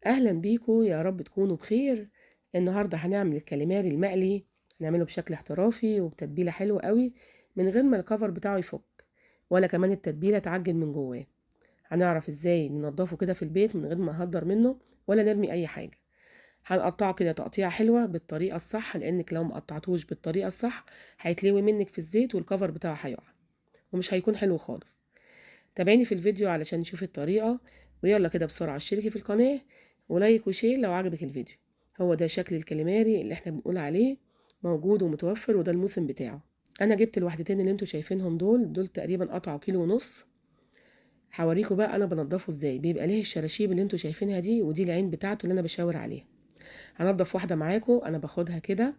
اهلا بيكم، يا رب تكونوا بخير. النهارده هنعمل الكاليماري المقلي. هنعمله بشكل احترافي وبتتبيله حلوه قوي، من غير ما الكفر بتاعه يفك ولا كمان التتبيله تعجن من جواه. هنعرف ازاي ننضفه كده في البيت من غير ما نهدر منه ولا نرمي اي حاجه. هنقطعه كده تقطيعه حلوه بالطريقه الصح، لانك لو ما قطعتوش بالطريقه الصح هيتلوي منك في الزيت والكفر بتاعه هيقع ومش هيكون حلو خالص. تابعيني في الفيديو علشان نشوف الطريقة. ويلا كده بسرعة اشتركي في القناة ولايك وشير لو عجبك الفيديو. هو ده شكل الكاليماري اللي احنا بنقول عليه، موجود ومتوفر، وده الموسم بتاعه. انا جبت الوحدتين اللي انتوا شايفينهم دول تقريبا قطعوا كيلو ونص. هوريكم بقى انا بنضفه ازاي. بيبقى ليه الشراشيب اللي انتوا شايفينها دي، ودي العين بتاعته اللي انا بشاور عليها. هنضف واحدة معاكم. انا باخدها كده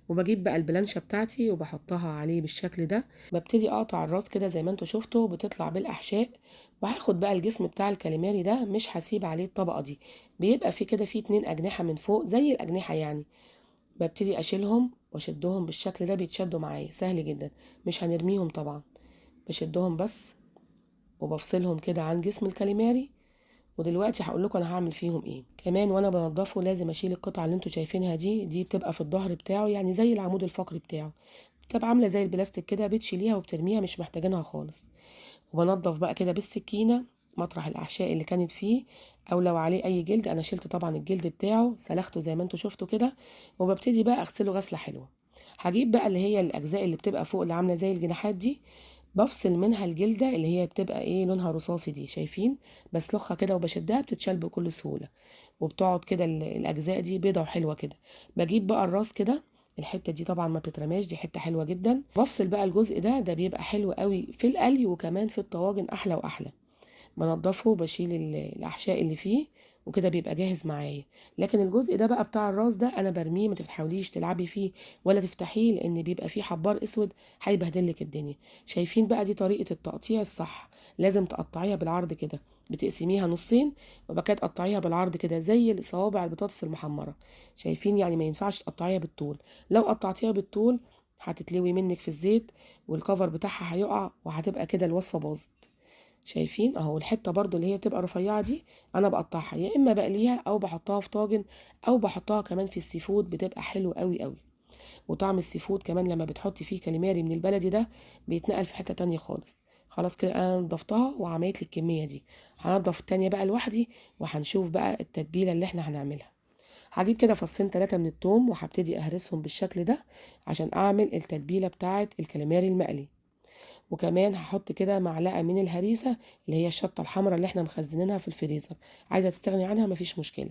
وبجيب بقى البلانشة بتاعتي وبحطها عليه بالشكل ده. ببتدي اقطع الراس كده زي ما انتوا شفتوا، بتطلع بالاحشاء. وهاخد بقى الجسم بتاع الكاليماري ده، مش هسيب عليه الطبقة دي. بيبقى فيه كده فيه 2 أجنحة من فوق زي الأجنحة يعني. ببتدي اشيلهم واشدهم بالشكل ده، بيتشدوا معايا سهل جدا. مش هنرميهم طبعا، بشدهم بس وبفصلهم كده عن جسم الكاليماري. ودلوقتي هقول لكم انا هعمل فيهم ايه كمان. وانا بنضفه لازم اشيل القطعه اللي انتوا شايفينها دي بتبقى في الظهر بتاعه، يعني زي العمود الفقري بتاعه. بتبقى عامله زي البلاستيك كده، بتشيليها وبترميها، مش محتاجينها خالص. وبنضف بقى كده بالسكينه مطرح الاحشاء اللي كانت فيه، او لو عليه اي جلد. انا شلت طبعا الجلد بتاعه، سلخته زي ما انتوا شفتوا كده. وببتدي بقى اغسله غسله حلوه. هجيب بقى اللي هي الاجزاء اللي بتبقى فوق اللي عامله زي الجناحات دي، بفصل منها الجلدة اللي هي بتبقى ايه لونها رصاصي دي، شايفين؟ بسلخها كده وبشدها، بتتشال بكل سهولة. وبتقعد كده الأجزاء دي بيضة وحلوة كده. بجيب بقى الراس كده، الحتة دي طبعا ما بتترماش، دي حتة حلوة جدا. بفصل بقى الجزء ده بيبقى حلو قوي في القلي، وكمان في الطواجن أحلى وأحلى. بنضفه وبشيل الأحشاء اللي فيه، وكده بيبقى جاهز معايا. لكن الجزء ده بقى بتاع الراس ده انا برميه، ما تحاوليش تلعبي فيه ولا تفتحيه، لان بيبقى فيه حبار اسود هيبهدلك الدنيا. شايفين بقى؟ دي طريقة التقطيع الصح. لازم تقطعيها بالعرض كده، بتقسميها نصين وبعد كده تقطعيها بالعرض كده زي صوابع البطاطس المحمرة. شايفين؟ يعني ما ينفعش تقطعيها بالطول. لو قطعتيها بالطول هتتلوي منك في الزيت، والكفر بتاعها هيقع، وهتبقى كده الوصفة باظت. شايفين اهو؟ الحته برضو اللي هي بتبقى رفيعه دي انا بقطعها، يا اما بقليها او بحطها في طاجن، او بحطها كمان في السي فود، بتبقى حلو قوي قوي. وطعم السي فود كمان لما بتحطي فيه كاليماري من البلدي ده بيتنقل في حته تانية خالص. خلاص كده انا نضفتها وعملت لي الكميه دي. هنضف التانية بقى لوحدي، وهنشوف بقى التتبيله اللي احنا هنعملها. هجيب كده فصين 3 من التوم وهبتدي اهرسهم بالشكل ده عشان اعمل التتبيله بتاعه الكاليماري المقلي. وكمان هحط كده معلقه من الهريسه اللي هي الشطه الحمراء اللي احنا مخزنينها في الفريزر. عايزه تستغني عنها مفيش مشكله.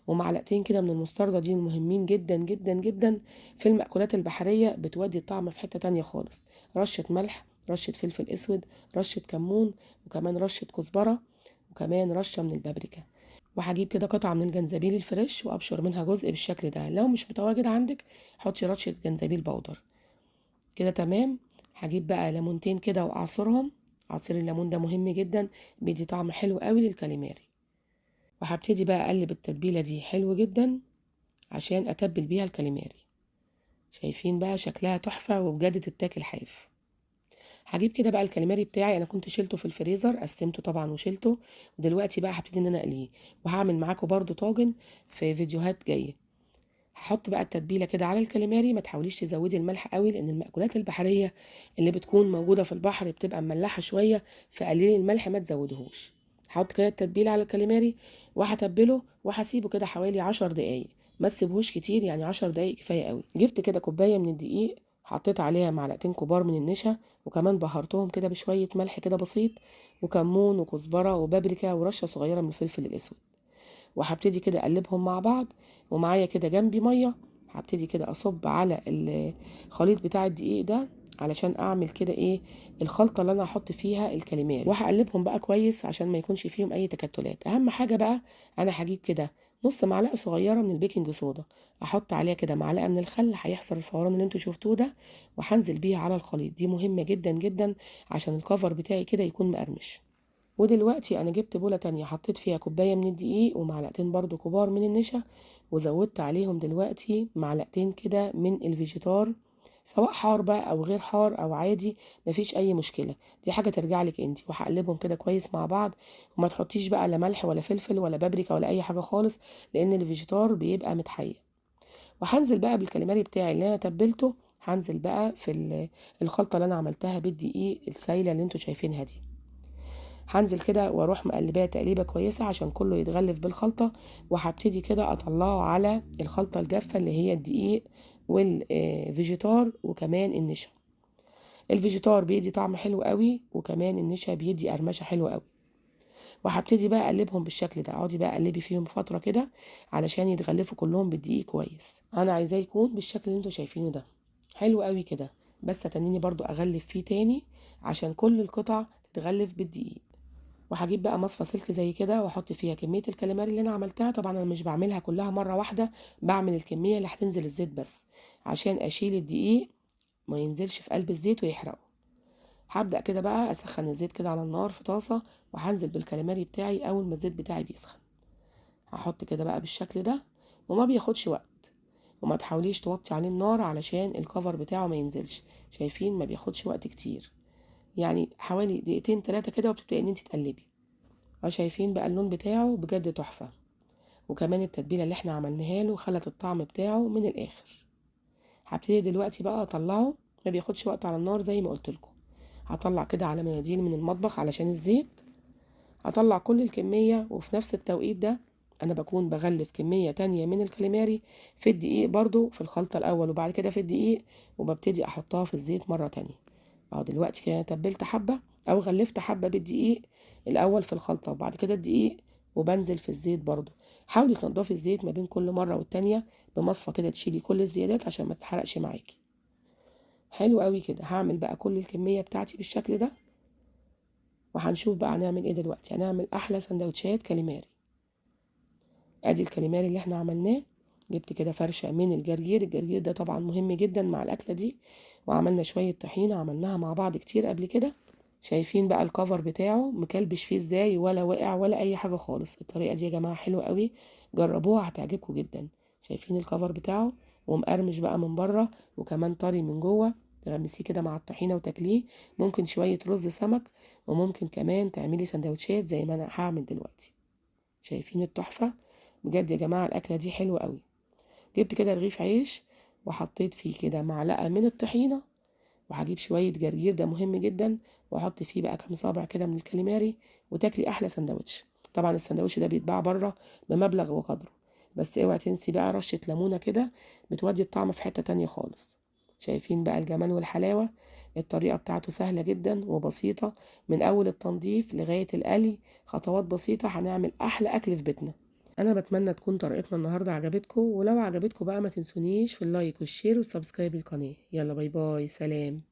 ومعلقتين كده من المستردة، دي مهمين جدا جدا جدا في المأكولات البحريه، بتودي الطعم في حته تانية خالص. رشه ملح، رشه فلفل اسود، رشه كمون، وكمان رشه كزبره، وكمان رشه من البابريكا. وهجيب كده قطعه من الجنزبيل الفريش وابشر منها جزء بالشكل ده. لو مش متواجد عندك حطي رشه جنزبيل بودر. كده تمام. هجيب بقى ليمونتين كده واعصرهم. عصير الليمون ده مهم جدا، بيدي طعم حلو قوي للكاليماري. وهبتدي بقى اقلب التتبيله دي حلو جدا عشان اتبل بيها الكاليماري. شايفين بقى شكلها تحفه وبجد تتاكل حاف. هجيب كده بقى الكاليماري بتاعي، انا كنت شيلته في الفريزر، قسمته طبعا وشيلته. ودلوقتي بقى هبتدي ان انا اقليه. وهعمل معاكم برضو طاجن في فيديوهات جايه. هحط بقى التتبيله كده على الكاليماري. ما تحاوليش تزودي الملح قوي، لان المأكولات البحريه اللي بتكون موجوده في البحر بتبقى مملحه شويه، فقليل الملح ما تزودهوش. هحط كده التتبيله على الكاليماري وهتبله وهسيبه كده حوالي 10 دقايق. ما تسيبهوش كتير، يعني 10 دقايق كفايه قوي. جبت كده كوبايه من الدقيق، حطيت عليها معلقتين كبار من النشا، وكمان بهرتهم كده بشويه ملح كده بسيط، وكمون وكزبره وبابريكا ورشه صغيره من الفلفل الاسود. وهبتدي كده اقلبهم مع بعض. ومعايا كده جنبي ميه، هبتدي كده اصب على الخليط بتاع الدقيق ده علشان اعمل كده ايه الخلطه اللي انا هحط فيها الكاليماري. وهقلبهم بقى كويس عشان ما يكونش فيهم اي تكتلات. اهم حاجه بقى، انا هجيب كده نص معلقه صغيره من البيكنج صودا، احط عليها كده معلقه من الخل، هيحصل الفوران اللي انتوا شفتوه ده. وهنزل بيها على الخليط، دي مهمه جدا جدا عشان الكفر بتاعي كده يكون مقرمش. ودلوقتي انا جبت بولة تانية، حطيت فيها كوباية من الدقيق ومعلقتين برضو كبار من النشا. وزودت عليهم دلوقتي معلقتين كده من الفيجيتار سواء حار بقى او غير حار او عادي، مفيش اي مشكله، دي حاجه ترجع لك انت. وهقلبهم كده كويس مع بعض، وما تحطيش بقى لا ملح ولا فلفل ولا بابريكا ولا اي حاجه خالص، لان الفيجيتار بيبقى متحير. وهنزل بقى بالكاليماري بتاعي اللي انا تبلته، هنزل بقى في الخلطه اللي انا عملتها بالدقيق السايله اللي انتوا شايفينها دي. هنزل كده واروح مقلباه تقليبه كويسه عشان كله يتغلف بالخلطه، وهبتدي كده اطلعه على الخلطه الجافه اللي هي الدقيق والفيجيتار وكمان النشا. الفيجيتار بيدي طعم حلو قوي، وكمان النشا بيدي قرمشه حلوه قوي. وهبتدي بقى اقلبهم بالشكل ده، اقعدي بقى قلبي فيهم فتره كده علشان يتغلفوا كلهم بالدقيق كويس. انا عايزاه يكون بالشكل اللي انتوا شايفينه ده، حلو قوي كده. بس هتنيني برضو اغلف فيه تاني عشان كل القطع تتغلف بالدقيق. وهجيب بقى مصفى سلك زي كده واحط فيها كميه الكاليماري اللي انا عملتها. طبعا انا مش بعملها كلها مره واحده، بعمل الكميه اللي هتنزل الزيت بس، عشان اشيل الدقيق ما ينزلش في قلب الزيت ويحرقه. هبدأ كده بقى اسخن الزيت كده على النار في طاسه، وهنزل بالكاليماري بتاعي اول ما الزيت بتاعي بيسخن. هحط كده بقى بالشكل ده، وما بياخدش وقت. وما تحاوليش توطي عليه النار علشان الكفر بتاعه ما ينزلش. شايفين؟ ما بياخدش وقت كتير، يعني حوالي دقيقتين 3 كده وبتبدأي ان انت تقلبي. شايفين بقى اللون بتاعه بجد تحفة. وكمان التتبيلة اللي احنا عملناها له خلت الطعم بتاعه من الاخر. هبتدي دلوقتي بقى اطلعه، ما بياخدش وقت على النار زي ما قلت لكم. هطلع كده على مناديل من المطبخ علشان الزيت. هطلع كل الكمية، وفي نفس التوقيت ده انا بكون بغلف كمية تانية من الكاليماري في الدقيق برضو في الخلطة الاول وبعد كده في الدقيق، وببتدي احطها في الزيت مرة تانية. اهو دلوقتي كده تبلت حبة او غلفت حبة بالدقيق الاول في الخلطة وبعد كده الدقيق، وبنزل في الزيت برضو. حاولي تنضفي الزيت ما بين كل مرة والتانية بمصفى كده، تشيلي كل الزيادات عشان ما تتحرقش معاكي. حلو قوي كده. هعمل بقى كل الكمية بتاعتي بالشكل ده، وهنشوف بقى هنعمل ايه دلوقتي. هنعمل احلى سندوتشات كاليماري. ادي الكاليماري اللي احنا عملناه. جبت كده فرشة من الجرجير، الجرجير ده طبعا مهم جدا مع الاكلة دي. وعملنا شوية طحينة عملناها مع بعض كتير قبل كده. شايفين بقى الكفر بتاعه مكلبش فيه ازاي، ولا وقع ولا اي حاجة خالص. الطريقة دي يا جماعة حلوة قوي، جربوها هتعجبكم جدا. شايفين الكفر بتاعه ومقرمش بقى من بره وكمان طري من جوه. تغمسيه كده مع الطحينة وتاكليه. ممكن شوية رز سمك، وممكن كمان تعملي سندوتشات زي ما انا هعمل دلوقتي. شايفين التحفة؟ بجد يا جماعة الأكلة دي حلوة قوي. جبت كده رغيف عيش، وحطيت فيه كده معلقة من الطحينة، وهجيب شوية جرجير ده مهم جدا، واحط فيه بقى كام صابع كده من الكاليماري، وتاكلي أحلى سندوتش. طبعا السندوتش ده بيتباع بره بمبلغ وقدره، بس اوعي تنسي بقى رشة ليمونة كده، بتودي الطعم في حتة تانية خالص. شايفين بقى الجمال والحلاوة؟ الطريقة بتاعته سهلة جدا وبسيطة، من أول التنظيف لغاية القلي، خطوات بسيطة هنعمل أحلى أكل في بيتنا. انا بتمنى تكون طريقتنا النهارده عجبتكم، ولو عجبتكم بقى ما تنسونيش في اللايك والشير والسبسكرايب للقناه. يلا باي باي، سلام.